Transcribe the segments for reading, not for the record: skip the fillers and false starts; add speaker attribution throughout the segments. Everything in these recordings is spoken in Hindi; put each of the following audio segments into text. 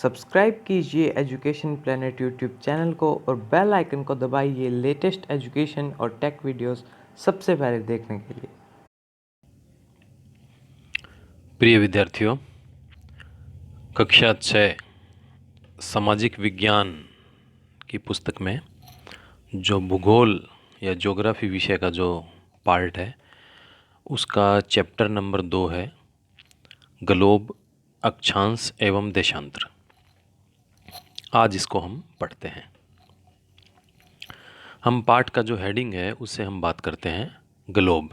Speaker 1: सब्सक्राइब कीजिए एजुकेशन प्लेनेट यूट्यूब चैनल को और बेल आइकन को दबाइए लेटेस्ट एजुकेशन और टेक वीडियोस सबसे पहले देखने के लिए।
Speaker 2: प्रिय विद्यार्थियों, कक्षा 6 सामाजिक विज्ञान की पुस्तक में जो भूगोल या ज्योग्राफी विषय का जो पार्ट है उसका चैप्टर नंबर 2 है ग्लोब, अक्षांश एवं देशांतर। आज इसको हम पढ़ते हैं। हम पाठ का जो हेडिंग है उससे हम बात करते हैं ग्लोब।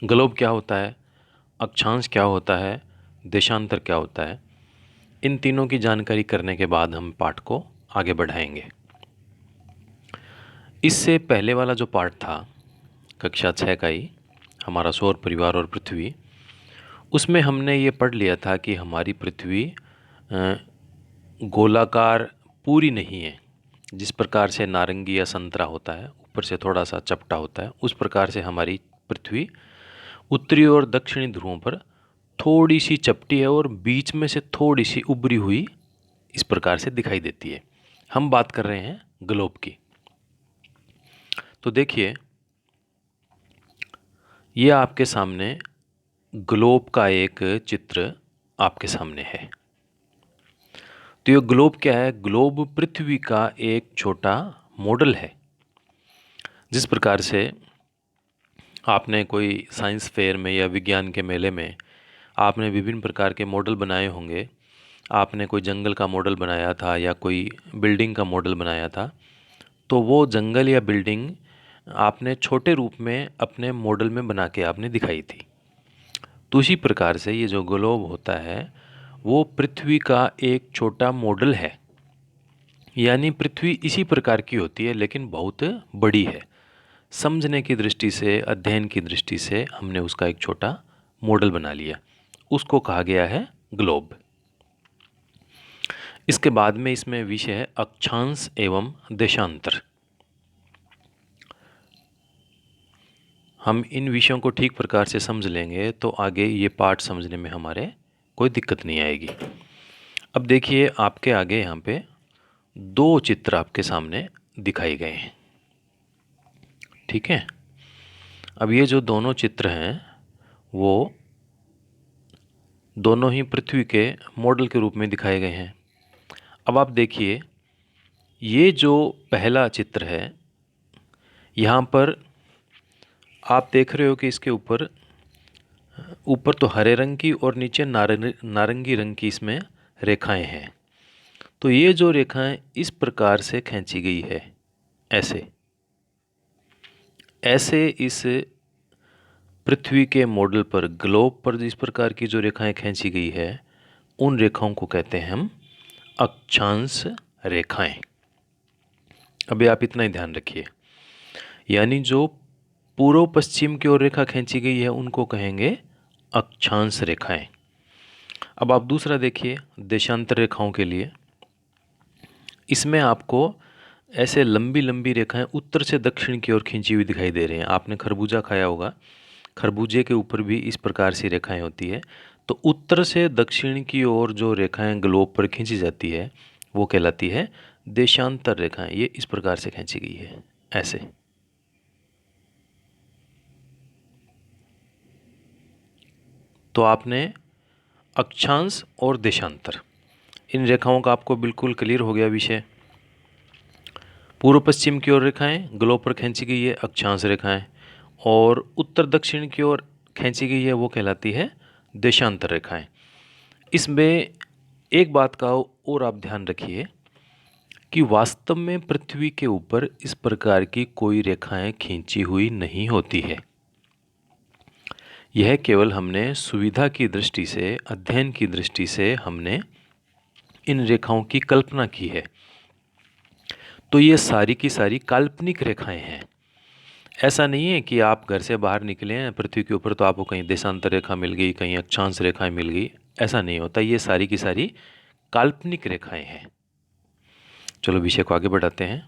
Speaker 2: ग्लोब क्या होता है, अक्षांश क्या होता है, देशांतर क्या होता है, इन तीनों की जानकारी करने के बाद हम पाठ को आगे बढ़ाएंगे। इससे पहले वाला जो पार्ट था कक्षा 6 का ही, हमारा सौर परिवार और पृथ्वी, उसमें हमने ये पढ़ लिया था कि हमारी पृथ्वी गोलाकार पूरी नहीं है। जिस प्रकार से नारंगी या संतरा होता है, ऊपर से थोड़ा सा चपटा होता है, उस प्रकार से हमारी पृथ्वी उत्तरी और दक्षिणी ध्रुवों पर थोड़ी सी चपटी है और बीच में से थोड़ी सी उभरी हुई इस प्रकार से दिखाई देती है। हम बात कर रहे हैं ग्लोब की। तो देखिए, ये आपके सामने ग्लोब का एक चित्र आपके सामने है। तो ये ग्लोब क्या है? ग्लोब पृथ्वी का एक छोटा मॉडल है। जिस प्रकार से आपने कोई साइंस फेयर में या विज्ञान के मेले में आपने विभिन्न प्रकार के मॉडल बनाए होंगे, आपने कोई जंगल का मॉडल बनाया था या कोई बिल्डिंग का मॉडल बनाया था, तो वो जंगल या बिल्डिंग आपने छोटे रूप में अपने मॉडल में बना के आपने दिखाई थी। तो उसी प्रकार से ये जो ग्लोब होता है वो पृथ्वी का एक छोटा मॉडल है। यानी पृथ्वी इसी प्रकार की होती है लेकिन बहुत बड़ी है। समझने की दृष्टि से, अध्ययन की दृष्टि से हमने उसका एक छोटा मॉडल बना लिया, उसको कहा गया है ग्लोब। इसके बाद में इसमें विषय है अक्षांश एवं देशांतर। हम इन विषयों को ठीक प्रकार से समझ लेंगे तो आगे ये पाठ समझने में हमारे कोई दिक्कत नहीं आएगी। अब देखिए, आपके आगे यहाँ पे दो चित्र आपके सामने दिखाए गए हैं, ठीक है। अब ये जो दोनों चित्र हैं वो दोनों ही पृथ्वी के मॉडल के रूप में दिखाए गए हैं। अब आप देखिए, ये जो पहला चित्र है, यहाँ पर आप देख रहे हो कि इसके ऊपर तो हरे रंग की और नीचे नारंगी रंग की इसमें रेखाएं हैं। तो ये जो रेखाएं इस प्रकार से खींची गई है, ऐसे ऐसे इस पृथ्वी के मॉडल पर, ग्लोब पर जिस प्रकार की जो रेखाएं खींची गई है, उन रेखाओं को कहते हैं हम अक्षांश रेखाएं। अभी आप इतना ही ध्यान रखिए, यानी जो पूर्व पश्चिम की ओर रेखा खींची गई है उनको कहेंगे अक्षांश रेखाएं। अब आप दूसरा देखिए, देशांतर रेखाओं के लिए इसमें आपको ऐसे लंबी लंबी रेखाएं उत्तर से दक्षिण की ओर खींची हुई दिखाई दे रही हैं। आपने खरबूजा खाया होगा, खरबूजे के ऊपर भी इस प्रकार से रेखाएं होती है। तो उत्तर से दक्षिण की ओर जो रेखाएं ग्लोब पर खींची जाती है वो कहलाती है देशांतर रेखाएं। ये इस प्रकार से खींची गई है, ऐसे। तो आपने अक्षांश और देशांतर, इन रेखाओं का आपको बिल्कुल क्लियर हो गया विषय। पूर्व पश्चिम की ओर रेखाएं ग्लोब पर खींची गई है, अक्षांश रेखाएं, और उत्तर दक्षिण की ओर खींची गई है वो कहलाती है देशांतर रेखाएं। इसमें एक बात का और आप ध्यान रखिए कि वास्तव में पृथ्वी के ऊपर इस प्रकार की कोई रेखाएं खींची हुई नहीं होती है। यह केवल हमने सुविधा की दृष्टि से, अध्ययन की दृष्टि से हमने इन रेखाओं की कल्पना की है। तो ये सारी की सारी काल्पनिक रेखाएं हैं। ऐसा नहीं है कि आप घर से बाहर निकले हैं पृथ्वी के ऊपर तो आपको कहीं देशांतर रेखा मिल गई, कहीं अक्षांश रेखाएं मिल गई, ऐसा नहीं होता। ये सारी की सारी काल्पनिक रेखाएं हैं। चलो विषय को आगे बढ़ाते हैं।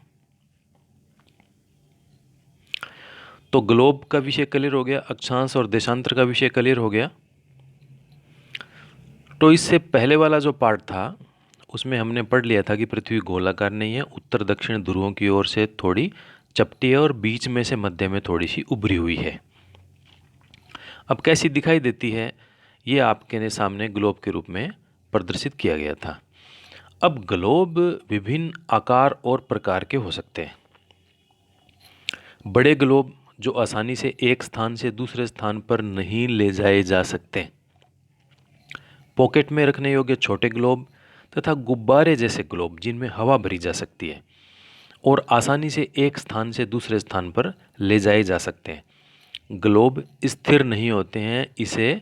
Speaker 2: तो ग्लोब का विषय क्लियर हो गया, अक्षांश और देशांतर का विषय क्लियर हो गया। तो इससे पहले वाला जो पार्ट था उसमें हमने पढ़ लिया था कि पृथ्वी गोलाकार नहीं है, उत्तर दक्षिण ध्रुवों की ओर से थोड़ी चपटी है और बीच में से मध्य में थोड़ी सी उभरी हुई है। अब कैसी दिखाई देती है, ये आपके सामने ग्लोब के रूप में प्रदर्शित किया गया था। अब ग्लोब विभिन्न आकार और प्रकार के हो सकते हैं। बड़े ग्लोब जो आसानी से एक स्थान से दूसरे स्थान पर नहीं ले जाए जा सकते, पॉकेट में रखने योग्य छोटे ग्लोब, तथा गुब्बारे जैसे ग्लोब जिनमें हवा भरी जा सकती है और आसानी से एक स्थान से दूसरे स्थान पर ले जाए जा सकते हैं। ग्लोब स्थिर नहीं होते हैं, इसे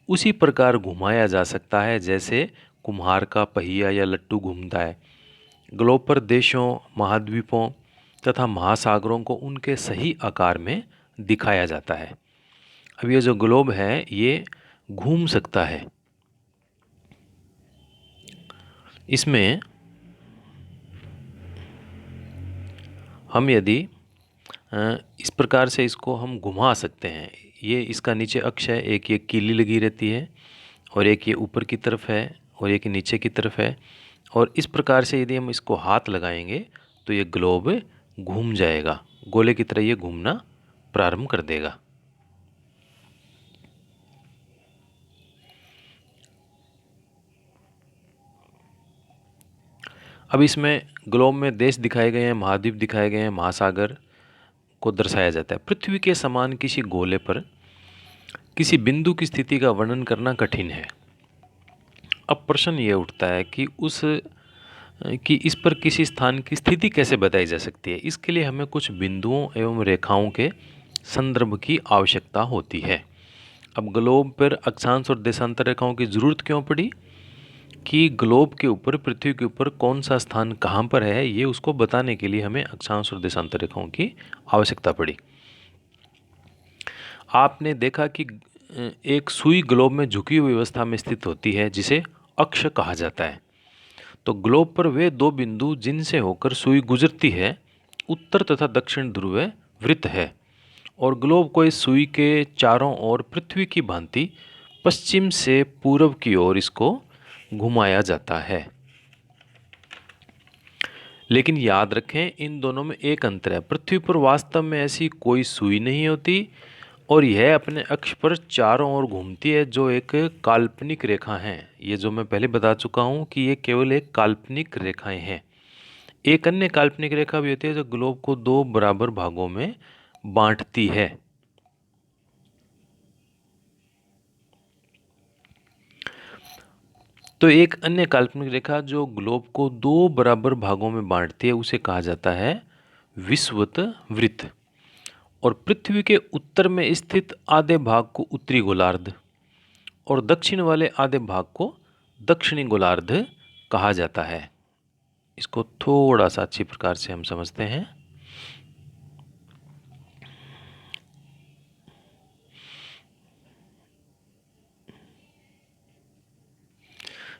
Speaker 2: उसी प्रकार घुमाया जा सकता है जैसे कुम्हार का पहिया या लट्टू घूमता है। ग्लोब पर देशों, महाद्वीपों तथा महासागरों को उनके सही आकार में दिखाया जाता है। अब ये जो ग्लोब है ये घूम सकता है। इसमें हम यदि इस प्रकार से इसको हम घुमा सकते हैं, ये इसका नीचे अक्ष है, एक ये कीली लगी रहती है और एक ये ऊपर की तरफ है और एक नीचे की तरफ है, और इस प्रकार से यदि हम इसको हाथ लगाएंगे तो ये ग्लोब घूम जाएगा, गोले की तरह ये घूमना प्रारंभ कर देगा। अब इसमें ग्लोब में देश दिखाए गए हैं, महाद्वीप दिखाए गए हैं, महासागर को दर्शाया जाता है। पृथ्वी के समान किसी गोले पर किसी बिंदु की स्थिति का वर्णन करना कठिन है। अब प्रश्न ये उठता है कि इस पर किसी स्थान की स्थिति कैसे बताई जा सकती है। इसके लिए हमें कुछ बिंदुओं एवं रेखाओं के संदर्भ की आवश्यकता होती है। अब ग्लोब पर अक्षांश और देशांतर रेखाओं की जरूरत क्यों पड़ी कि ग्लोब के ऊपर, पृथ्वी के ऊपर कौन सा स्थान कहाँ पर है, ये उसको बताने के लिए हमें अक्षांश और देशांतर रेखाओं की आवश्यकता पड़ी। आपने देखा कि एक सुई ग्लोब में झुकी हुई अवस्था में स्थित होती है जिसे अक्ष कहा जाता है। तो ग्लोब पर वे दो बिंदु जिनसे होकर सुई गुजरती है, उत्तर तथा दक्षिण ध्रुव वृत्त है, और ग्लोब को इस सुई के चारों ओर पृथ्वी की भांति पश्चिम से पूर्व की ओर इसको घुमाया जाता है। लेकिन याद रखें, इन दोनों में एक अंतर है। पृथ्वी पर वास्तव में ऐसी कोई सुई नहीं होती और यह अपने अक्ष पर चारों ओर घूमती है, जो एक काल्पनिक रेखा है। ये जो मैं पहले बता चुका हूँ कि ये केवल एक काल्पनिक रेखाएं हैं। एक अन्य काल्पनिक रेखा भी होती है जो ग्लोब को दो बराबर भागों में बांटती है। तो एक अन्य काल्पनिक रेखा जो ग्लोब को दो बराबर भागों में बांटती है उसे कहा जाता है विषुवत वृत्त। और पृथ्वी के उत्तर में स्थित आधे भाग को उत्तरी गोलार्ध और दक्षिण वाले आधे भाग को दक्षिणी गोलार्ध कहा जाता है। इसको थोड़ा सा अच्छी प्रकार से हम समझते हैं।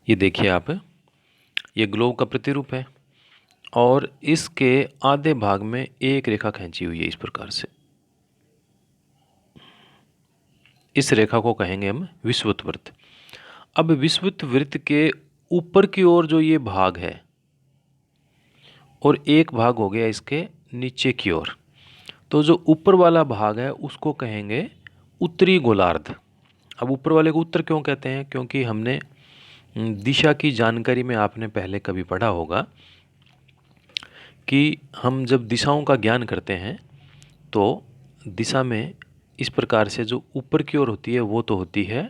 Speaker 2: ये देखिए आप, ये ग्लोब का प्रतिरूप है और इसके आधे भाग में एक रेखा खींची हुई है इस प्रकार से। इस रेखा को कहेंगे हम विषुवत वृत्त। अब विषुवत वृत्त के ऊपर की ओर जो ये भाग है और एक भाग हो गया इसके नीचे की ओर, तो जो ऊपर वाला भाग है उसको कहेंगे उत्तरी गोलार्ध। अब ऊपर वाले को उत्तर क्यों कहते हैं? क्योंकि हमने दिशा की जानकारी में आपने पहले कभी पढ़ा होगा कि हम जब दिशाओं का ज्ञान करते हैं तो दिशा में इस प्रकार से जो ऊपर की ओर होती है वो तो होती है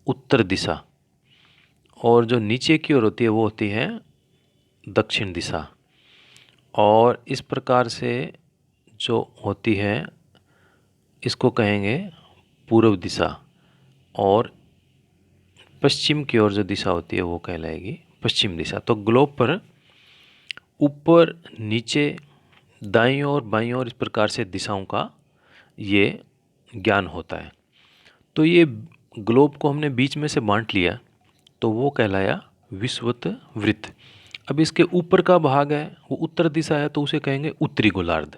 Speaker 2: उत्तर दिशा, और जो नीचे की ओर होती है वो होती है दक्षिण दिशा, और इस प्रकार से जो होती है इसको कहेंगे पूर्व दिशा, और पश्चिम की ओर जो दिशा होती है वो कहलाएगी पश्चिम दिशा। तो ग्लोब पर ऊपर, नीचे, दाईं ओर, बाईं ओर इस प्रकार से दिशाओं का ये ज्ञान होता है। तो ये ग्लोब को हमने बीच में से बांट लिया तो वो कहलाया विषुवत वृत्त। अब इसके ऊपर का भाग है वो उत्तर दिशा है तो उसे कहेंगे उत्तरी गोलार्ध।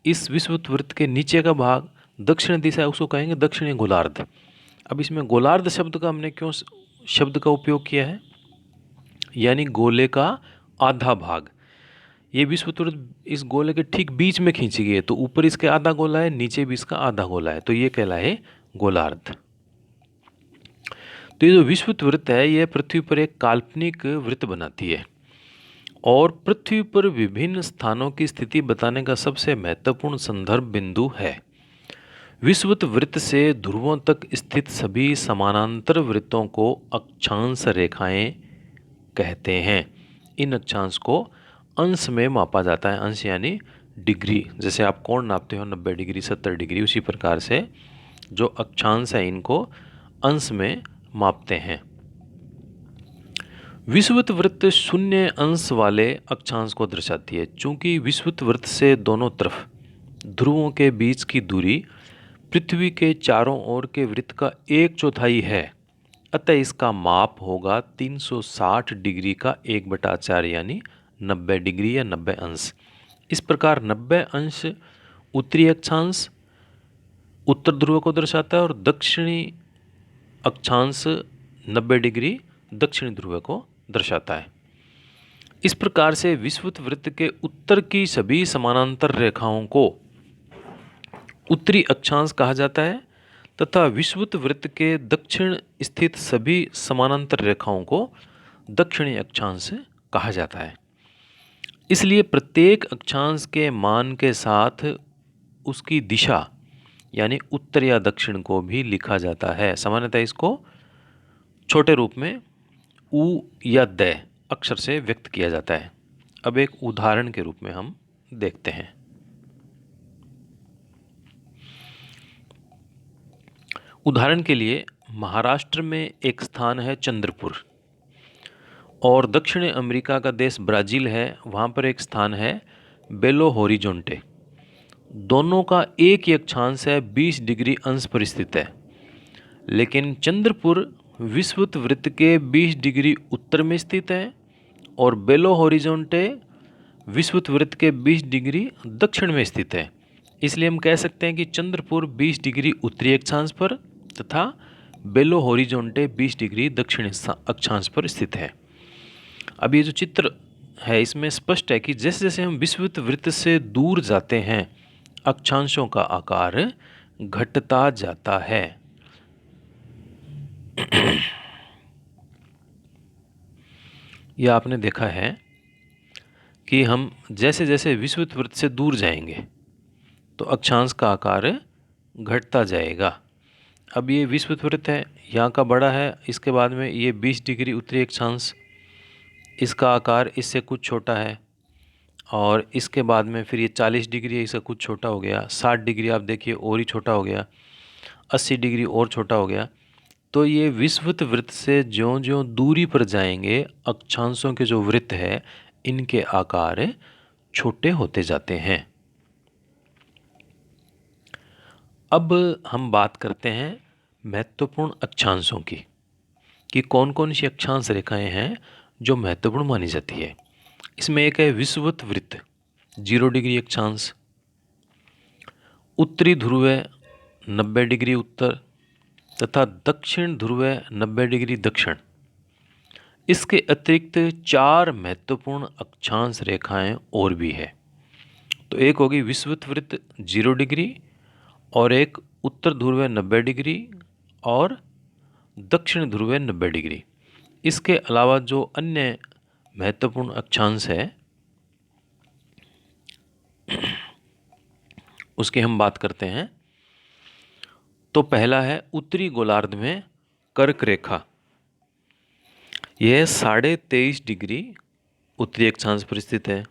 Speaker 2: इस विषुवत वृत्त के नीचे का भाग दक्षिण दिशा है, उसको कहेंगे दक्षिणी गोलार्ध। अब इसमें गोलार्ध शब्द का हमने क्यों शब्द का उपयोग किया है? यानी गोले का आधा भाग। ये विषुववृत्त इस गोले के ठीक बीच में खींची गई है, तो ऊपर इसके आधा गोला है, नीचे भी इसका आधा गोला है, तो ये कहलाए गोलार्ध। तो ये जो विषुववृत्त है, यह पृथ्वी पर एक काल्पनिक वृत्त बनाती है और पृथ्वी पर विभिन्न स्थानों की स्थिति बताने का सबसे महत्वपूर्ण संदर्भ बिंदु है। विषुवत वृत्त से ध्रुवों तक स्थित सभी समानांतर वृत्तों को अक्षांश रेखाएं कहते हैं। इन अक्षांश को अंश में मापा जाता है। अंश यानी डिग्री, जैसे आप कोण नापते हो 90 डिग्री 70 डिग्री, उसी प्रकार से जो अक्षांश है इनको अंश में मापते हैं। विषुवत वृत्त शून्य अंश वाले अक्षांश को दर्शाती है। चूंकि विषुवत वृत्त से दोनों तरफ ध्रुवों के बीच की दूरी पृथ्वी के चारों ओर के वृत्त का 1/4 है, अतः इसका माप होगा 360 डिग्री का 1/4 यानी 90 डिग्री या 90 अंश। इस प्रकार 90 अंश उत्तरी अक्षांश उत्तर ध्रुव को दर्शाता है और दक्षिणी अक्षांश 90 डिग्री दक्षिणी ध्रुव को दर्शाता है। इस प्रकार से विषुवत वृत्त के उत्तर की सभी समानांतर रेखाओं को उत्तरी अक्षांश कहा जाता है तथा विषुवत वृत्त के दक्षिण स्थित सभी समानांतर रेखाओं को दक्षिणी अक्षांश कहा जाता है। इसलिए प्रत्येक अक्षांश के मान के साथ उसकी दिशा यानी उत्तर या दक्षिण को भी लिखा जाता है। सामान्यतः इसको छोटे रूप में उ या द अक्षर से व्यक्त किया जाता है। अब एक उदाहरण के रूप में हम देखते हैं। उदाहरण के लिए महाराष्ट्र में एक स्थान है चंद्रपुर और दक्षिण अमेरिका का देश ब्राज़ील है, वहाँ पर एक स्थान है बेलो होरिजोंटे। दोनों का एक ही अक्षांश है 20 डिग्री अंश पर स्थित है, लेकिन चंद्रपुर विषुवत वृत्त के 20 डिग्री उत्तर में स्थित है और बेलो होरिजोंटे विषुवत वृत्त के 20 डिग्री दक्षिण में स्थित है। इसलिए हम कह सकते हैं कि चंद्रपुर 20 डिग्री उत्तरी अक्षांश पर तथा बेलो होरिजोंटे 20 डिग्री दक्षिण अक्षांश पर स्थित है। अब ये जो चित्र है इसमें स्पष्ट है कि जैसे जैसे हम विषुवत वृत्त से दूर जाते हैं अक्षांशों का आकार घटता जाता है। यह आपने देखा है कि हम जैसे जैसे विषुवत वृत्त से दूर जाएंगे तो अक्षांश का आकार घटता जाएगा। अब ये विषुवत वृत्त है, यहाँ का बड़ा है, इसके बाद में ये 20 डिग्री उत्तरी अक्षांश, इसका आकार इससे कुछ छोटा है और इसके बाद में फिर ये 40 डिग्री है, इसका कुछ छोटा हो गया, 60 डिग्री आप देखिए और ही छोटा हो गया, 80 डिग्री और छोटा हो गया। तो ये विषुवत वृत्त से ज्यों ज्यों दूरी पर जाएंगे अक्षांशों के जो वृत्त है इनके आकार छोटे होते जाते हैं। अब हम बात करते हैं महत्वपूर्ण अक्षांशों की कि कौन कौन सी अक्षांश रेखाएं हैं जो महत्वपूर्ण मानी जाती है। इसमें एक है विषुवत वृत्त 0 डिग्री अक्षांश, उत्तरी ध्रुव 90 डिग्री उत्तर तथा दक्षिण ध्रुव 90 डिग्री दक्षिण। इसके अतिरिक्त 4 महत्वपूर्ण अक्षांश रेखाएं और भी है। तो एक होगी विषुवत वृत्त 0 डिग्री और एक उत्तर ध्रुव 90 डिग्री और दक्षिण ध्रुव 90 डिग्री। इसके अलावा जो अन्य महत्वपूर्ण अक्षांश है उसकी हम बात करते हैं। तो पहला है उत्तरी गोलार्ध में कर्क रेखा, यह 23.5 डिग्री उत्तरी अक्षांश पर स्थित है।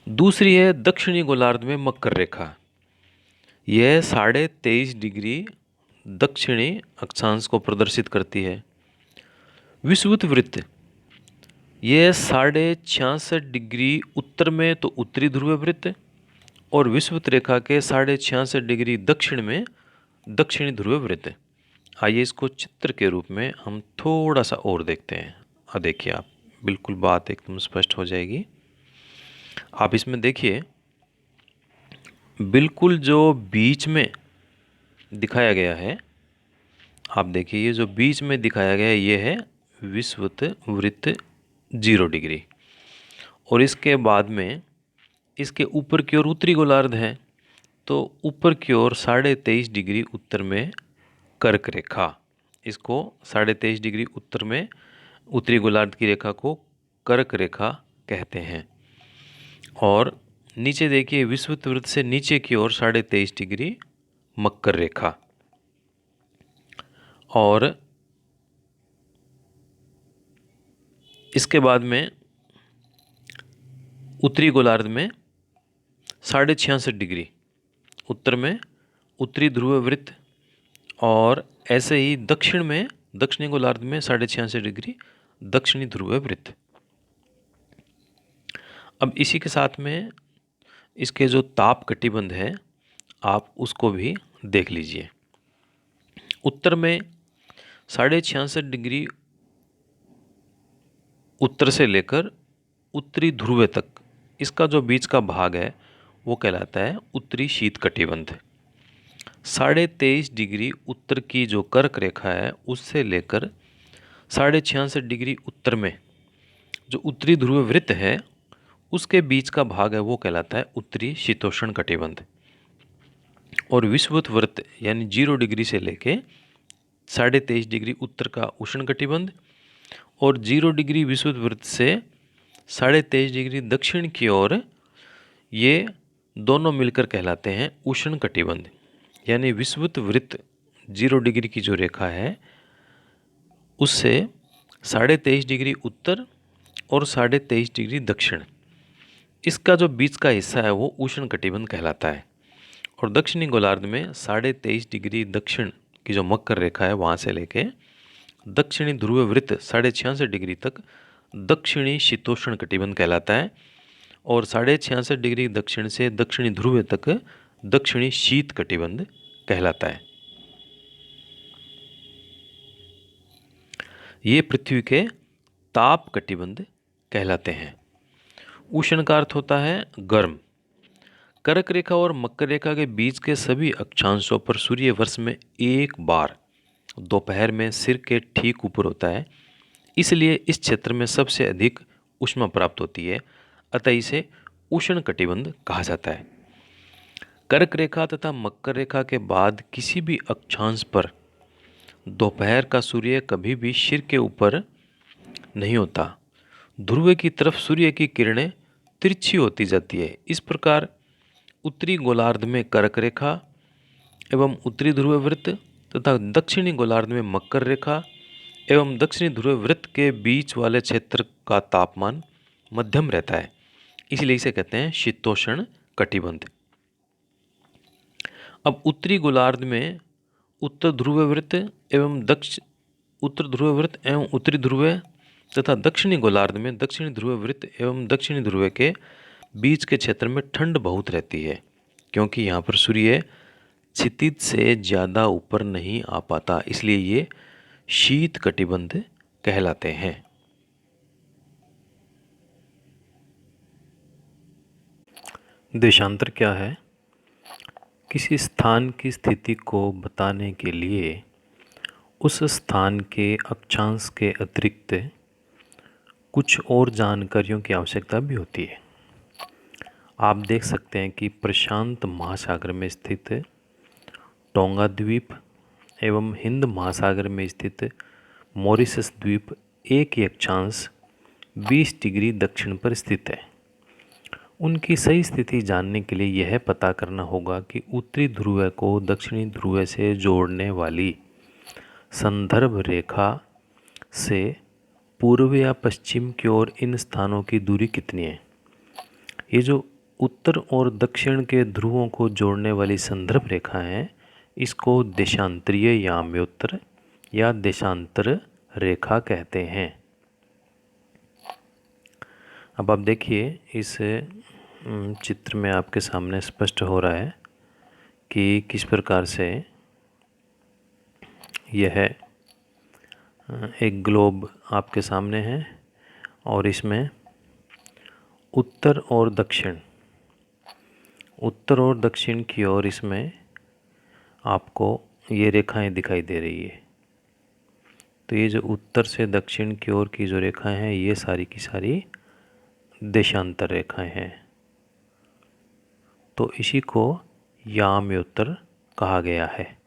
Speaker 2: दूसरी है दक्षिणी गोलार्ध में मकर रेखा, यह 23.5 डिग्री दक्षिणी अक्षांश को प्रदर्शित करती है। विषुवत वृत्त यह 66.5 डिग्री उत्तर में तो उत्तरी ध्रुव वृत्त और विषुवत रेखा के 66.5 डिग्री दक्षिण में दक्षिणी ध्रुव वृत्त। आइए इसको चित्र के रूप में हम थोड़ा सा और देखते हैं। देखिए आप, बिल्कुल बात एकदम स्पष्ट हो जाएगी। आप इसमें देखिए बिल्कुल जो बीच में दिखाया गया है, आप देखिए ये जो बीच में दिखाया गया है ये है विषुवत वृत्त 0 डिग्री, और इसके बाद में इसके ऊपर की ओर उत्तरी गोलार्ध है, तो ऊपर की ओर 23.5 डिग्री उत्तर में कर्क रेखा, इसको 23.5 डिग्री उत्तर में उत्तरी गोलार्ध की रेखा को कर्क रेखा कहते हैं। और नीचे देखिए विषुवत वृत्त से नीचे की ओर 23.5 डिग्री मकर रेखा, और इसके बाद में उत्तरी गोलार्ध में 66.5 डिग्री उत्तर में उत्तरी ध्रुव वृत्त, और ऐसे ही दक्षिण में दक्षिणी गोलार्ध में 66.5 डिग्री दक्षिणी ध्रुव वृत्त। अब इसी के साथ में इसके जो ताप कटिबंध है आप उसको भी देख लीजिए। उत्तर में 66.5 डिग्री उत्तर से लेकर उत्तरी ध्रुव तक, इसका जो बीच का भाग है वो कहलाता है उत्तरी शीत कटिबंध। 23.5 डिग्री उत्तर की जो कर्क रेखा है उससे लेकर 66.5 डिग्री उत्तर में जो उत्तरी ध्रुव वृत्त है उसके बीच का भाग है वो कहलाता है उत्तरी शीतोष्ण कटिबंध। और विषुवत वृत्त यानी 0 डिग्री से लेके 23.5 डिग्री उत्तर का उष्ण कटिबंध, और 0 डिग्री विषुवत वृत्त से 23.5 डिग्री दक्षिण की ओर, ये दोनों मिलकर कहलाते हैं उष्ण कटिबंध। यानी विषुवत वृत्त 0 डिग्री की जो रेखा है उससे 23.5 डिग्री उत्तर और 23.5 डिग्री दक्षिण, इसका जो बीच का हिस्सा है वो उष्ण कटिबंध कहलाता है। और दक्षिणी गोलार्ध में 23.5 डिग्री दक्षिण की जो मकर रेखा है वहाँ से लेके दक्षिणी ध्रुव वृत्त 66.5 डिग्री तक दक्षिणी शीतोष्ण कटिबंध कहलाता है, और 66.5 डिग्री दक्षिण से दक्षिणी ध्रुव तक दक्षिणी शीत कटिबंध कहलाता है। ये पृथ्वी के ताप कटिबंध कहलाते हैं। उष्ण का अर्थ होता है गर्म। कर्क रेखा और मकर रेखा के बीच के सभी अक्षांशों पर सूर्य वर्ष में एक बार दोपहर में सिर के ठीक ऊपर होता है, इसलिए इस क्षेत्र में सबसे अधिक ऊष्मा प्राप्त होती है, अतः इसे उष्ण कटिबंध कहा जाता है। कर्क रेखा तथा मकर रेखा के बाद किसी भी अक्षांश पर दोपहर का सूर्य कभी भी सिर के ऊपर नहीं होता। ध्रुव की तरफ सूर्य की किरणें तिरछी होती जाती है। इस प्रकार उत्तरी गोलार्ध में कर्क रेखा एवं उत्तरी ध्रुव वृत्त तथा दक्षिणी गोलार्ध में मकर रेखा एवं दक्षिणी ध्रुव वृत्त के बीच वाले क्षेत्र का तापमान मध्यम रहता है, इसलिए इसे कहते हैं शीतोष्ण कटिबंध। अब उत्तरी गोलार्ध में उत्तर ध्रुव वृत्त एवं उत्तर ध्रुव वृत्त एवं उत्तरी ध्रुव तथा दक्षिणी गोलार्ध में दक्षिणी ध्रुव वृत्त एवं दक्षिणी ध्रुव के बीच के क्षेत्र में ठंड बहुत रहती है, क्योंकि यहाँ पर सूर्य क्षितिज से ज़्यादा ऊपर नहीं आ पाता, इसलिए ये शीत कटिबंध कहलाते हैं। देशांतर क्या है? किसी स्थान की स्थिति को बताने के लिए उस स्थान के अक्षांश के अतिरिक्त कुछ और जानकारियों की आवश्यकता भी होती है। आप देख सकते हैं कि प्रशांत महासागर में स्थित टोंगा द्वीप एवं हिंद महासागर में स्थित मॉरिशस द्वीप एक ही अक्षांश 20 डिग्री दक्षिण पर स्थित है। उनकी सही स्थिति जानने के लिए यह पता करना होगा कि उत्तरी ध्रुव को दक्षिणी ध्रुव से जोड़ने वाली संदर्भ रेखा से पूर्व या पश्चिम की ओर इन स्थानों की दूरी कितनी है। ये जो उत्तर और दक्षिण के ध्रुवों को जोड़ने वाली संदर्भ रेखा है, इसको देशांतरीय याम्योत्तर या देशांतर रेखा कहते हैं। अब आप देखिए इस चित्र में आपके सामने स्पष्ट हो रहा है कि किस प्रकार से यह एक ग्लोब आपके सामने है, और इसमें उत्तर और दक्षिण की ओर इसमें आपको ये रेखाएं दिखाई दे रही है। तो ये जो उत्तर से दक्षिण की ओर की जो रेखाएं हैं ये सारी की सारी देशांतर रेखाएं हैं। तो इसी को याम्योत्तर कहा गया है।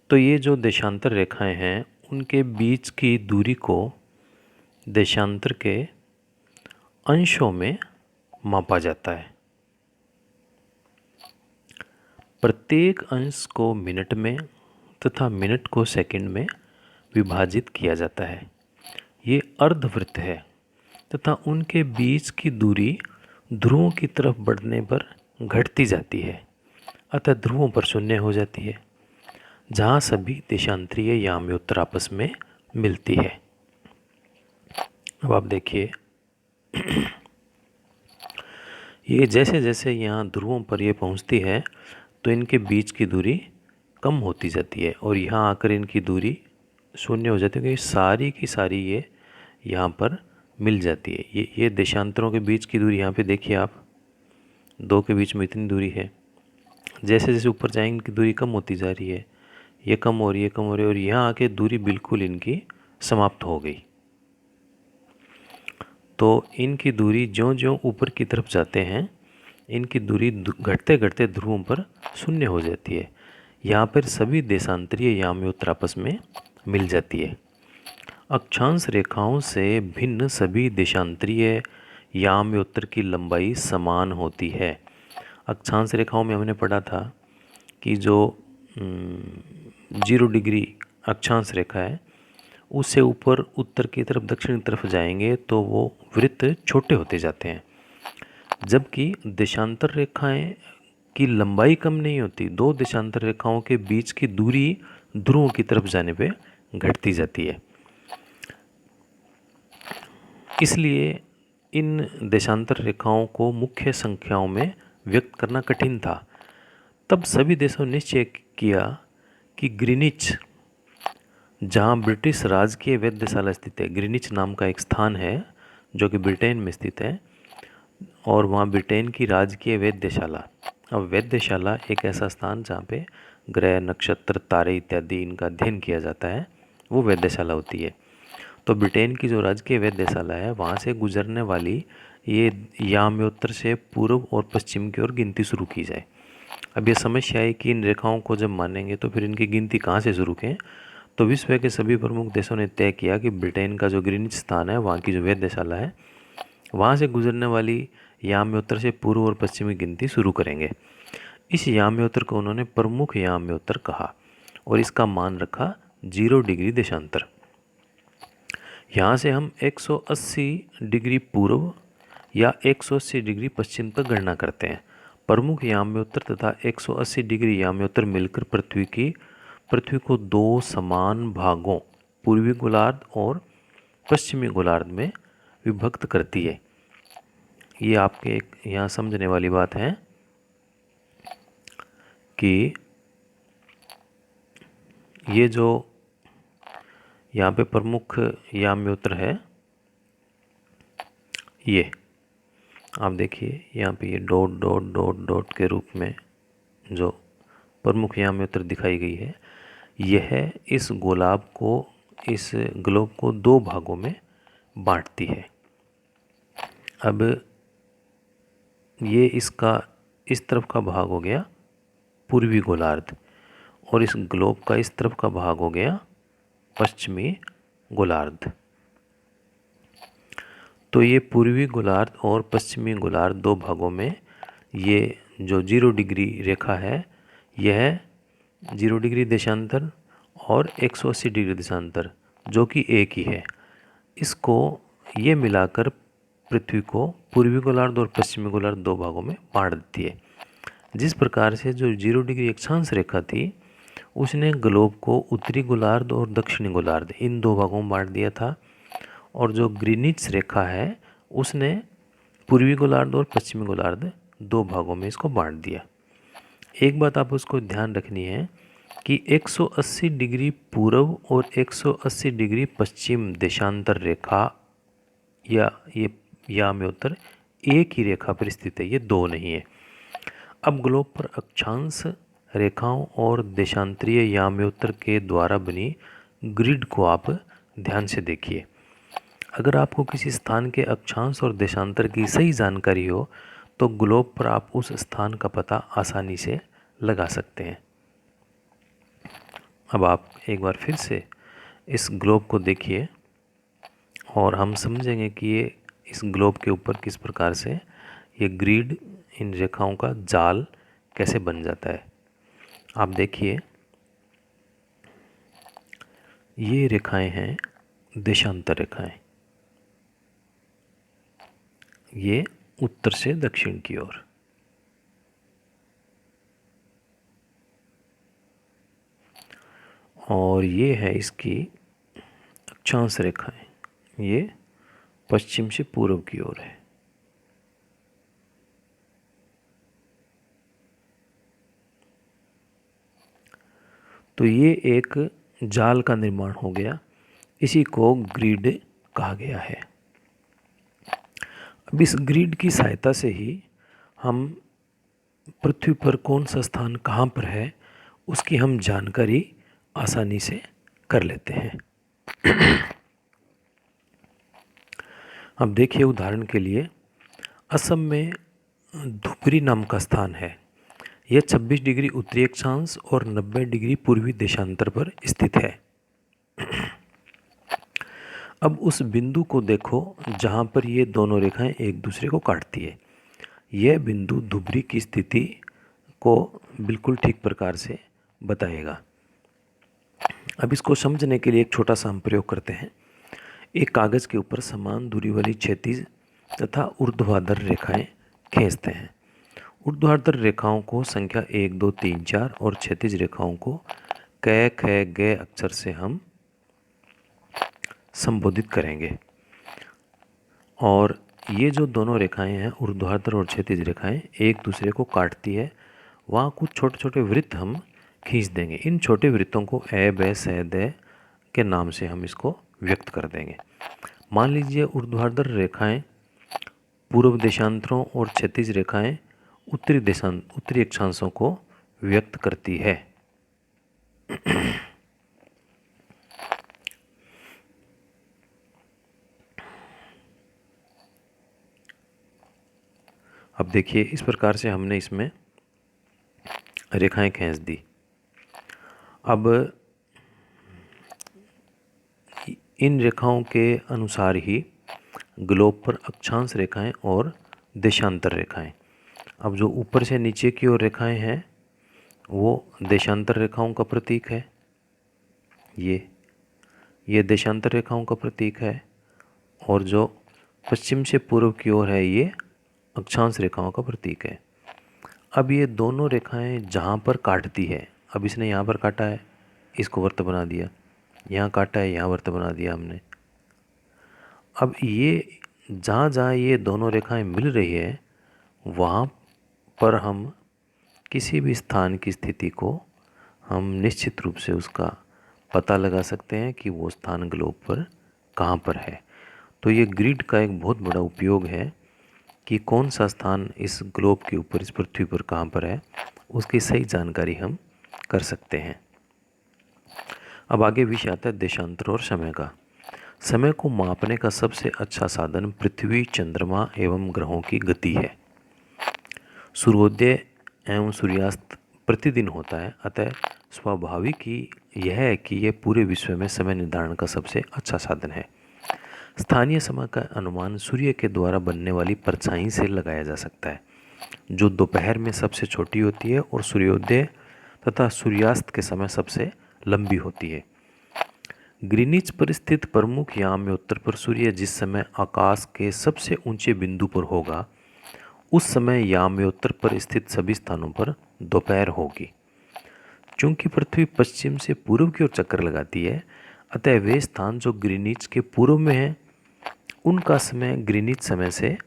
Speaker 2: तो ये जो देशांतर रेखाएं हैं उनके बीच की दूरी को देशांतर के अंशों में मापा जाता है। प्रत्येक अंश को मिनट में तथा मिनट को सेकंड में विभाजित किया जाता है। ये अर्धवृत्त है तथा उनके बीच की दूरी ध्रुवों की तरफ बढ़ने पर घटती जाती है, अतः ध्रुवों पर शून्य हो जाती है, जहाँ सभी देशांतरीय याम्योत्तर आपस में मिलती है। अब आप देखिए, ये जैसे जैसे यहाँ ध्रुवों पर ये पहुँचती है तो इनके बीच की दूरी कम होती जाती है और यहाँ आकर इनकी दूरी शून्य हो जाती है, क्योंकि सारी की सारी ये यहाँ पर मिल जाती है। ये देशांतरों के बीच की दूरी यहाँ पे देखिए आप, दो के बीच में इतनी दूरी है। जैसे जैसे ऊपर जाएंगे इनकी दूरी कम होती जा रही है, ये कम हो रही है, कम हो रही है, और यहाँ आके दूरी बिल्कुल इनकी समाप्त हो गई। तो इनकी दूरी ज्यों ज्यों ऊपर की तरफ जाते हैं इनकी दूरी घटते घटते ध्रुवों पर शून्य हो जाती है। यहाँ पर सभी देशांतरीय याम्योत्तर आपस में मिल जाती है। अक्षांश रेखाओं से भिन्न सभी देशांतरीय याम्योत्तर की लंबाई समान होती है। अक्षांश रेखाओं में हमने पढ़ा था कि जो 0 डिग्री अक्षांश रेखा है उससे ऊपर उत्तर की तरफ दक्षिण की तरफ जाएंगे तो वो वृत्त छोटे होते जाते हैं, जबकि देशांतर रेखाएं की लंबाई कम नहीं होती। दो देशांतर रेखाओं के बीच की दूरी ध्रुवों की तरफ जाने पे घटती जाती है। इसलिए इन देशांतर रेखाओं को मुख्य संख्याओं में व्यक्त करना कठिन था। तब सभी देशों ने निश्चय किया कि ग्रीनिच, जहाँ ब्रिटिश राजकीय वेधशाला स्थित है, ग्रीनिच नाम का एक स्थान है जो कि ब्रिटेन में स्थित है, और वहाँ ब्रिटेन की राजकीय वेधशाला। अब वेधशाला एक ऐसा स्थान जहाँ पे ग्रह, नक्षत्र, तारे इत्यादि इनका अध्ययन किया जाता है, वो वेधशाला होती है। तो ब्रिटेन की जो राजकीय वेधशाला है वहाँ से गुजरने वाली ये याम्योत्तर से पूर्व और पश्चिम की ओर गिनती शुरू की जाए। अब ये समस्या है कि इन रेखाओं को जब मानेंगे तो फिर इनकी गिनती कहाँ से शुरू करें। तो विश्व के सभी प्रमुख देशों ने तय किया कि ब्रिटेन का जो ग्रीनिच स्थान है, वहाँ की जो वेधशाला है, वहाँ से गुजरने वाली याम्योत्तर से पूर्व और पश्चिमी गिनती शुरू करेंगे। इस याम्योत्तर को उन्होंने प्रमुख याम्योत्तर कहा और इसका मान रखा 0 डिग्री देशांतर। यहाँ से हम 180 डिग्री पूर्व या 180 डिग्री पश्चिम तक गणना करते हैं। प्रमुख याम्योत्तर तथा 180 डिग्री याम्योत्तर मिलकर पृथ्वी को दो समान भागों, पूर्वी गोलार्ध और पश्चिमी गोलार्ध में विभक्त करती है। ये आपके एक यहाँ समझने वाली बात है कि ये जो यहाँ पे प्रमुख याम्योत्तर है, ये आप देखिए यहाँ पे ये डॉट डॉट डॉट डॉट के रूप में जो प्रमुख याम्योत्तर दिखाई गई है, यह इस ग्लोब को दो भागों में बांटती है। अब ये इसका इस तरफ का भाग हो गया पूर्वी गोलार्ध और इस ग्लोब का इस तरफ का भाग हो गया पश्चिमी गोलार्ध। तो ये पूर्वी गोलार्ध और पश्चिमी गोलार्ध दो भागों में ये जो 0 डिग्री रेखा है, यह 0 डिग्री देशांतर और 180 डिग्री देशांतर जो कि एक ही है, इसको ये मिलाकर पृथ्वी को पूर्वी गोलार्ध और पश्चिमी गोलार्ध दो भागों में बांट देती है। जिस प्रकार से जो 0 डिग्री अक्षांश रेखा थी उसने ग्लोब को उत्तरी गोलार्ध और दक्षिणी गोलार्ध इन दो भागों में बांट दिया था, और जो ग्रीनिच रेखा है उसने पूर्वी गोलार्ध और पश्चिमी गोलार्ध दो भागों में इसको बांट दिया। एक बात आप उसको ध्यान रखनी है कि 180 डिग्री पूर्व और 180 डिग्री पश्चिम देशांतर रेखा या ये याम्योत्तर एक ही रेखा पर स्थित है, ये दो नहीं है। अब ग्लोब पर अक्षांश रेखाओं और देशांतरीय याम्योत्तर के द्वारा बनी ग्रिड को आप ध्यान से देखिए। अगर आपको किसी स्थान के अक्षांश और देशांतर की सही जानकारी हो तो ग्लोब पर आप उस स्थान का पता आसानी से लगा सकते हैं। अब आप एक बार फिर से इस ग्लोब को देखिए और हम समझेंगे कि ये इस ग्लोब के ऊपर किस प्रकार से ये ग्रिड, इन रेखाओं का जाल कैसे बन जाता है। आप देखिए, ये रेखाएं हैं देशांतर रेखाएं, ये उत्तर से दक्षिण की ओर। और ये है इसकी अक्षांश रेखाएं, ये पश्चिम से पूर्व की ओर है। तो ये एक जाल का निर्माण हो गया, इसी को ग्रिड कहा गया है। अब इस ग्रिड की सहायता से ही हम पृथ्वी पर कौन सा स्थान कहाँ पर है उसकी हम जानकारी आसानी से कर लेते हैं। अब देखिए, उदाहरण के लिए असम में धुबरी नाम का स्थान है। यह 26 डिग्री उत्तरी अक्षांश और 90 डिग्री पूर्वी देशांतर पर स्थित है। अब उस बिंदु को देखो जहाँ पर ये दोनों रेखाएं एक दूसरे को काटती है। यह बिंदु धुबरी की स्थिति को बिल्कुल ठीक प्रकार से बताएगा। अब इसको समझने के लिए एक छोटा सा हम प्रयोग करते हैं। एक कागज़ के ऊपर समान दूरी वाली क्षैतिज तथा ऊर्ध्वाधर रेखाएं खींचते हैं। ऊर्ध्वाधर रेखाओं को संख्या 1, 2, 3, 4 और क्षैतिज रेखाओं को क, ख, ग अक्षर से हम संबोधित करेंगे। और ये जो दोनों रेखाएं हैं, ऊर्ध्वाधर और क्षैतिज रेखाएं, एक दूसरे को काटती है। वहाँ कुछ छोटे छोटे वृत्त हम खींच देंगे। इन छोटे वृत्तों को ए, ब, स, द के नाम से हम इसको व्यक्त कर देंगे। मान लीजिए ऊर्ध्वाधर रेखाएं पूर्व देशांतरों और क्षैतिज रेखाएं उत्तरी अक्षांशों को व्यक्त करती है। अब देखिए, इस प्रकार से हमने इसमें रेखाएं खींच दी। अब इन रेखाओं के अनुसार ही ग्लोब पर अक्षांश रेखाएं और देशांतर रेखाएं, अब जो ऊपर से नीचे की ओर रेखाएं हैं वो देशांतर रेखाओं का प्रतीक है। ये देशांतर रेखाओं का प्रतीक है। और जो पश्चिम से पूर्व की ओर है ये अक्षांश रेखाओं का प्रतीक है। अब ये दोनों रेखाएं जहाँ पर काटती है, अब इसने यहाँ पर काटा है, इसको वृत्त बना दिया, यहाँ काटा है, यहाँ वृत्त बना दिया हमने। अब ये जहाँ जहाँ ये दोनों रेखाएं मिल रही है वहाँ पर हम किसी भी स्थान की स्थिति को हम निश्चित रूप से उसका पता लगा सकते हैं कि वो स्थान ग्लोब पर कहाँ पर है। तो ये ग्रिड का एक बहुत बड़ा उपयोग है कि कौन सा स्थान इस ग्लोब के ऊपर, इस पृथ्वी पर कहाँ पर है, उसकी सही जानकारी हम कर सकते हैं। अब आगे विषय आता है देशांतर और समय का। समय को मापने का सबसे अच्छा साधन पृथ्वी, चंद्रमा एवं ग्रहों की गति है। सूर्योदय एवं सूर्यास्त प्रतिदिन होता है, अतः स्वाभाविक ही यह है कि यह पूरे विश्व में समय निर्धारण का सबसे अच्छा साधन है। स्थानीय समय का अनुमान सूर्य के द्वारा बनने वाली परछाई से लगाया जा सकता है, जो दोपहर में सबसे छोटी होती है और सूर्योदय तथा सूर्यास्त के समय सबसे लंबी होती है। ग्रीनिच पर स्थित प्रमुख याम्योत्तर पर सूर्य जिस समय आकाश के सबसे ऊंचे बिंदु पर होगा उस समय याम्योत्तर पर स्थित सभी स्थानों पर दोपहर होगी। चूंकि पृथ्वी पश्चिम से पूर्व की ओर चक्कर लगाती है, अतः वे स्थान जो ग्रीनिच के पूर्व में हैं उनका समय ग्रीनिच समय से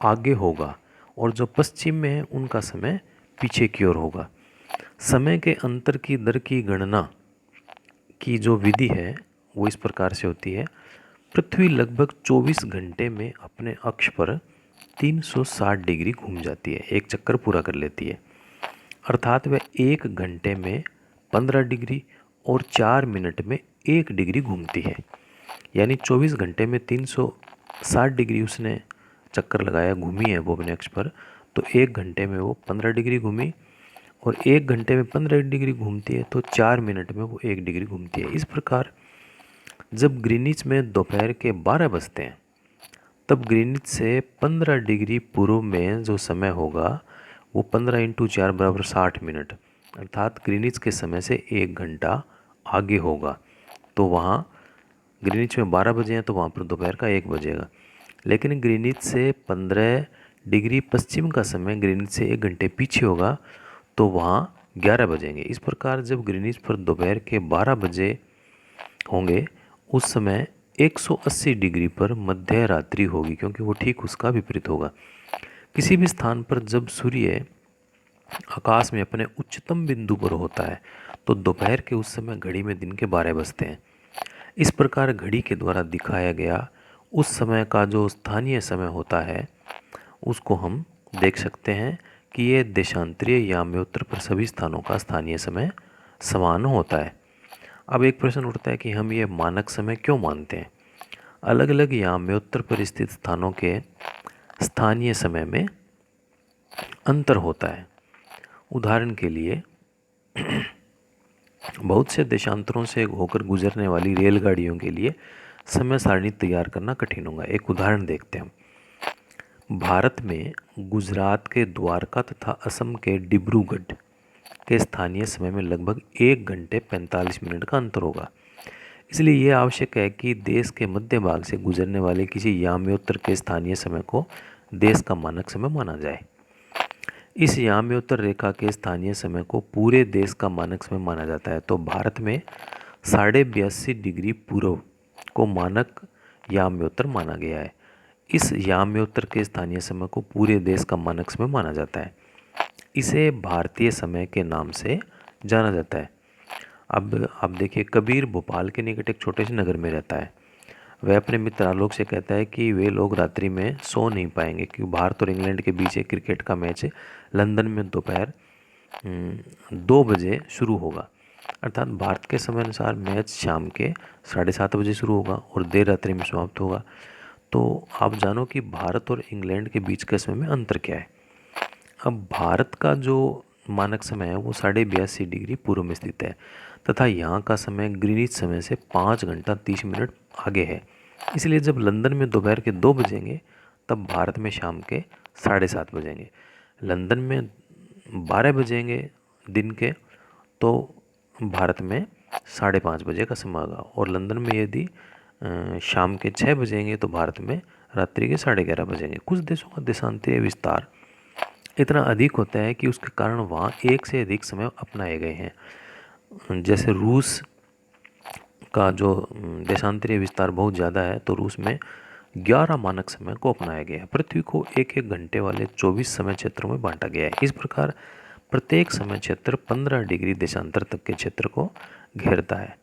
Speaker 2: आगे होगा और जो पश्चिम में है उनका समय पीछे की ओर होगा। समय के अंतर की दर की गणना की जो विधि है वो इस प्रकार से होती है। पृथ्वी लगभग 24 घंटे में अपने अक्ष पर 360 डिग्री घूम जाती है, एक चक्कर पूरा कर लेती है। अर्थात वह 1 घंटे में 15 डिग्री और 4 मिनट में 1 डिग्री घूमती है। यानी 24 घंटे में 360 डिग्री उसने चक्कर लगाया, घूमी है वो अपने अक्ष पर, तो 1 घंटे में वो 15 डिग्री घूमी, और 1 घंटे में 15 डिग्री घूमती है तो 4 मिनट में वो 1 डिग्री घूमती है। इस प्रकार जब ग्रीनिच में दोपहर के 12 बजते हैं, तब ग्रीनिच से 15 डिग्री पूर्व में जो समय होगा वो 15 इंटू 4 बराबर 60 मिनट, अर्थात ग्रीनिच के समय से 1 घंटा आगे होगा। तो वहाँ ग्रीनिच में 12 बजे हैं तो वहाँ पर दोपहर का 1 बजेगा। लेकिन ग्रीनिच से 15 डिग्री पश्चिम का समय ग्रीनिच से 1 घंटे पीछे होगा तो वहाँ 11 बजेंगे। इस प्रकार जब ग्रीनिच पर दोपहर के 12 बजे होंगे उस समय 180 डिग्री पर मध्य रात्रि होगी, क्योंकि वो ठीक उसका विपरीत होगा। किसी भी स्थान पर जब सूर्य आकाश में अपने उच्चतम बिंदु पर होता है तो दोपहर के उस समय घड़ी में दिन के 12 बजते हैं। इस प्रकार घड़ी के द्वारा दिखाया गया उस समय का जो स्थानीय समय होता है उसको हम देख सकते हैं कि ये देशांतरीय याम्योत्तर पर सभी स्थानों का स्थानीय समय समान होता है। अब एक प्रश्न उठता है कि हम ये मानक समय क्यों मानते हैं। अलग अलग याम्योत्तर पर स्थित स्थानों के स्थानीय समय में अंतर होता है। उदाहरण के लिए बहुत से देशांतरों से होकर गुजरने वाली रेलगाड़ियों के लिए समय सारणी तैयार करना कठिन होगा। एक उदाहरण देखते हैं हम। भारत में गुजरात के द्वारका तथा असम के डिब्रूगढ़ के स्थानीय समय में लगभग 1 घंटे 45 मिनट का अंतर होगा। इसलिए यह आवश्यक है कि देश के मध्य भाग से गुजरने वाले किसी याम्योत्तर के स्थानीय समय को देश का मानक समय माना जाए। इस याम्योत्तर रेखा के स्थानीय समय को पूरे देश का मानक समय माना जाता है। तो भारत में 82.5 डिग्री पूर्व को मानक याम्योत्तर माना गया है। इस याम्योत्तर के स्थानीय समय को पूरे देश का मानक समय माना जाता है। इसे भारतीय समय के नाम से जाना जाता है। अब आप देखिए, कबीर भोपाल के निकट एक छोटे से नगर में रहता है। वह अपने मित्र आलोक से कहता है कि वे लोग रात्रि में सो नहीं पाएंगे क्योंकि भारत और इंग्लैंड के बीच एक क्रिकेट का मैच लंदन में दोपहर 2 बजे शुरू होगा। अर्थात भारत के समय अनुसार मैच शाम के 7:30 बजे शुरू होगा और देर रात्रि में समाप्त होगा। तो आप जानो कि भारत और इंग्लैंड के बीच के समय में अंतर क्या है। अब भारत का जो मानक समय है वो 82.5 डिग्री पूर्व में स्थित है तथा यहाँ का समय ग्रीनिच समय से 5 घंटा 30 मिनट आगे है। इसलिए जब लंदन में दोपहर के 2 बजेंगे तब भारत में शाम के 7:30 बजेंगे। लंदन में 12 बजेंगे दिन के तो भारत में 5:30 बजे का समय होगा, और लंदन में यदि शाम के 6 बजेंगे तो भारत में रात्रि के 11:30 बजेंगे। कुछ देशों का देशांतरीय विस्तार इतना अधिक होता है कि उसके कारण वहाँ एक से अधिक समय अपनाए गए हैं। जैसे रूस का जो देशांतरीय विस्तार बहुत ज़्यादा है तो रूस में 11 मानक समय को अपनाया गया है। पृथ्वी को एक एक घंटे वाले 24 समय क्षेत्रों में बांटा गया है। इस प्रकार प्रत्येक समय क्षेत्र 15 डिग्री देशांतर तक के क्षेत्र को घेरता है।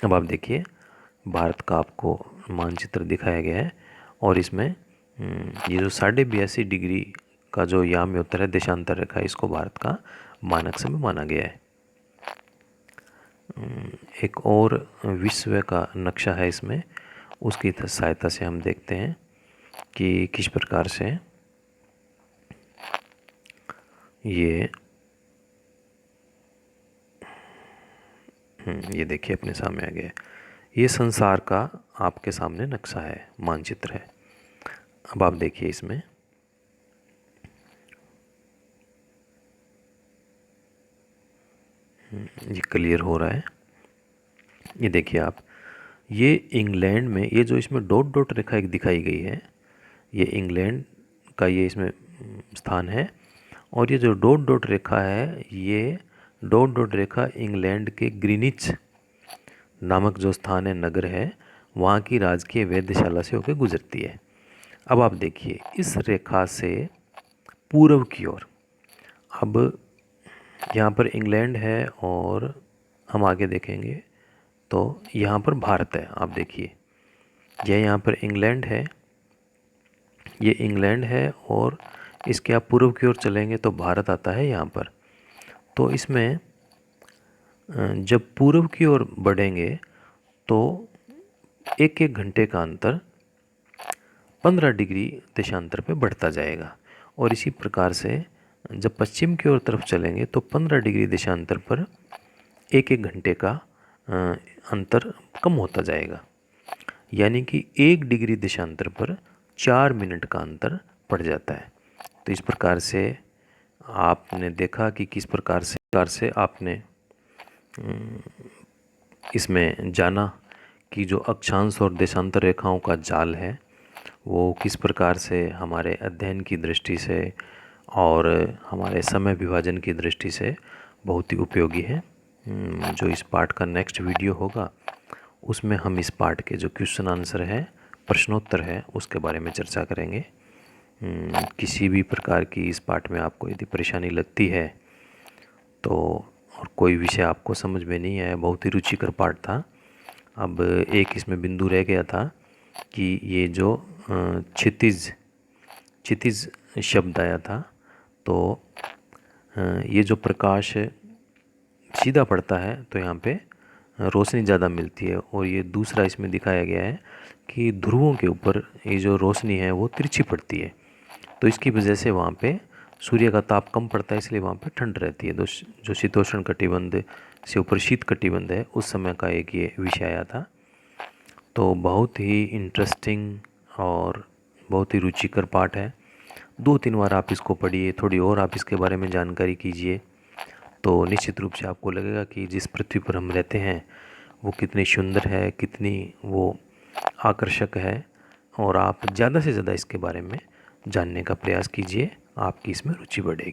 Speaker 2: अब आप देखिए, भारत का आपको मानचित्र दिखाया गया है और इसमें ये जो 82.5 डिग्री का जो याम्योत्तर है देशांतर रेखा, इसको भारत का मानक समय माना गया है। एक और विश्व का नक्शा है इसमें, उसकी सहायता से हम देखते हैं कि किस प्रकार से ये देखिए अपने सामने आ गया। ये संसार का आपके सामने नक्शा है, मानचित्र है। अब आप देखिए इसमें ये क्लियर हो रहा है। ये देखिए आप, ये इंग्लैंड में ये जो इसमें डॉट डॉट रेखा एक दिखाई गई है, ये इंग्लैंड का ये इसमें स्थान है, और ये जो डॉट डॉट रेखा है ये डॉट डॉट रेखा इंग्लैंड के ग्रीनिच नामक जो स्थान है, नगर है, वहाँ की राजकीय वेधशाला से होकर गुजरती है। अब आप देखिए इस रेखा से पूर्व की ओर, अब यहाँ पर इंग्लैंड है और हम आगे देखेंगे तो यहाँ पर भारत है। आप देखिए, यह यहाँ पर इंग्लैंड है, ये इंग्लैंड है और इसके आप पूर्व की ओर चलेंगे तो भारत आता है यहाँ पर। तो इसमें जब पूर्व की ओर बढ़ेंगे तो एक एक घंटे का अंतर 15 डिग्री देशांतर पे बढ़ता जाएगा। और इसी प्रकार से जब पश्चिम की ओर तरफ चलेंगे तो 15 डिग्री देशांतर पर एक एक घंटे का अंतर कम होता जाएगा। यानी कि 1 डिग्री देशांतर पर 4 मिनट का अंतर पड़ जाता है। तो इस प्रकार से आपने देखा कि किस प्रकार से आपने इसमें जाना कि जो अक्षांश और देशांतर रेखाओं का जाल है वो किस प्रकार से हमारे अध्ययन की दृष्टि से और हमारे समय विभाजन की दृष्टि से बहुत ही उपयोगी है। जो इस पाठ का नेक्स्ट वीडियो होगा उसमें हम इस पाठ के जो क्वेश्चन आंसर है, प्रश्नोत्तर है, उसके बारे में चर्चा करेंगे। किसी भी प्रकार की इस पाठ में आपको यदि परेशानी लगती है तो और कोई विषय आपको समझ में नहीं आया, बहुत ही रुचिकर पाठ था। अब एक इसमें बिंदु रह गया था कि ये जो क्षितिज शब्द आया था, तो ये जो प्रकाश सीधा पड़ता है तो यहाँ पे रोशनी ज़्यादा मिलती है। और ये दूसरा इसमें दिखाया गया है कि ध्रुवों के ऊपर ये जो रोशनी है वो तिरछी पड़ती है, तो इसकी वजह से वहाँ पे सूर्य का ताप कम पड़ता है, इसलिए वहाँ पे ठंड रहती है। तो जो शीतोष्ण कटिबंध से ऊपर शीत कटिबंध है उस समय का एक ये विषय आया था। तो बहुत ही इंटरेस्टिंग और बहुत ही रुचिकर पाठ है। 2-3 बार आप इसको पढ़िए, थोड़ी और आप इसके बारे में जानकारी कीजिए, तो निश्चित रूप से आपको लगेगा कि जिस पृथ्वी पर हम रहते हैं वो कितनी सुंदर है, कितनी वो आकर्षक है। और आप ज़्यादा से ज़्यादा इसके बारे में जानने का प्रयास कीजिए, आपकी इसमें रुचि बढ़ेगी।